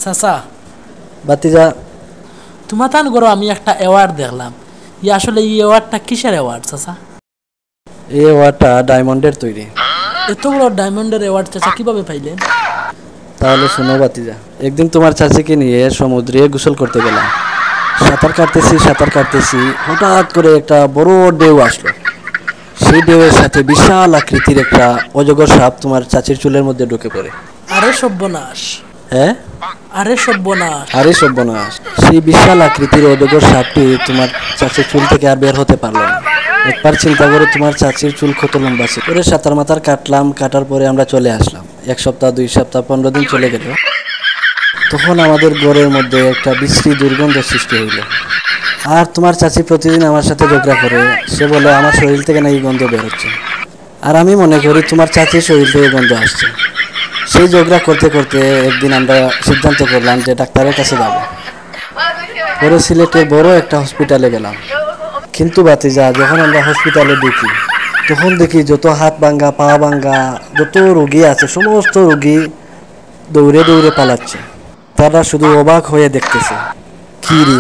চাচা, বাতিজা, তোমার তান করো আমি একটা অ্যাওয়ার্ড দেখলাম। আসলে এই অ্যাওয়ার্ডটা কিসের অ্যাওয়ার্ড চাচা? এই ওয়াটা ডায়মন্ডের তৈরি। এত বড় ডায়মন্ডের অ্যাওয়ার্ড চাচা কিভাবে পাইলেন? তাহলে শোনো বাতিজা, একদিন তোমার চাচিকে নিয়ে সমুদ্রে গোসল করতে গেলাম। সাঁতার কাটতেছি, হঠাৎ করে একটা বড় ঢেউ আসলো। সেই ঢেউয়ের সাথে বিশাল আকৃতির একটা অজগর সাপ তোমার চাচির চুলের মধ্যে ঢুকে পড়ে। আরে সর্বনাশ! হ্যাঁ, আরে সর্বনাশ! আরে সর্বনাশ! সেই বিশাল আকৃতির অজগর সাপটি তোমার চাচির চুল থেকে আর বের হতে পারলো না। একবার চিন্তা করে, তোমার চাচির চুল কত লম্বা ছিল। করে সাঁতার মাতার কাটলাম, কাটার পরে আমরা চলে আসলাম। 1 সপ্তাহ, 2 সপ্তাহ, 15 দিন চলে গেল। তখন আমাদের ঘরের মধ্যে একটা বিশ্রী দুর্গন্ধ সৃষ্টি হইল। আর তোমার চাচি প্রতিদিন আমার সাথে ঝগড়া করে। সে বলে আমার শরীর থেকে নাকি গন্ধ বের হচ্ছে, আর আমি মনে করি তোমার চাচির শরীর থেকে গন্ধ আসছে। সেই ঝগড়া করতে করতে একদিন আমরা সিদ্ধান্ত করলাম যে ডাক্তারের কাছে যাব। পরে সিলেটের বড় একটা হসপিটালে গেলাম। কিন্তু বাতিজা, যখন আমরা হসপিটালে ঢুকি তখন দেখি যত হাত ভাঙ্গা, পা ভাঙ্গা যত রোগী আছে সমস্ত রোগী দৌড়ে দৌড়ে পালাচ্ছে। তারা শুধু অবাক হয়ে দেখতেছে, কি রে,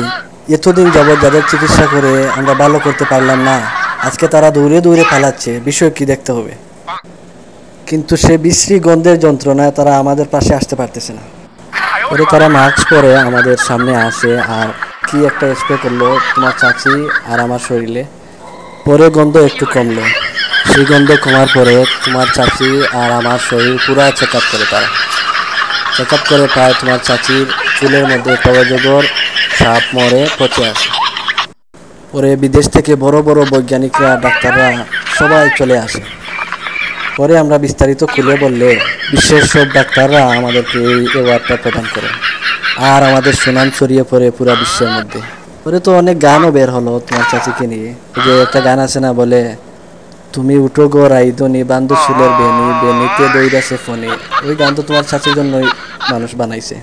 এতদিন যাবৎ যাদের চিকিৎসা করে আমরা ভালো করতে পারলাম না, আজকে তারা দৌড়ে দৌড়ে পালাচ্ছে, বিষয় কি দেখতে হবে। কিন্তু সে বিশ্রী গন্ধের যন্ত্রণায় তারা আমাদের পাশে আসতে পারতেছে না। পরে তারা মাস্ক পরে আমাদের সামনে আসে আর কি একটা স্প্রে করলো তোমার চাচি আর আমার শরীরে। পরে গন্ধ একটু কমলো। সেই গন্ধ কমার পরে তোমার চাচি আর আমার শরীর পুরা চেক আপ করে। তারা চেক আপ করে পায় তোমার চাচির চুলের মধ্যে একটা অজগর সাপ মরে পচে আছে। পরে বিদেশ থেকে বড় বড় বৈজ্ঞানিকরা, ডাক্তাররা সবাই চলে আসে। পরে আমরা বিস্তারিত খুলে বললে বিশ্বের সব ডাক্তাররা আমাদেরকে এই অ্যাওয়ার্ডটা প্রদান করে, আর আমাদের সুনাম ছড়িয়ে পড়ে পুরো বিশ্বের মধ্যে। পরে তো অনেক গানও বের হলো তোমার চাচিকে নিয়ে। যে একটা গান আছে না, বলে তুমি উঠো গো রাইদনি বান্ধু চুলের বেনি, বেনিতে দইরাছে ফনি। ওই গান তো তোমার চাচির জন্যই মানুষ বানাইছে।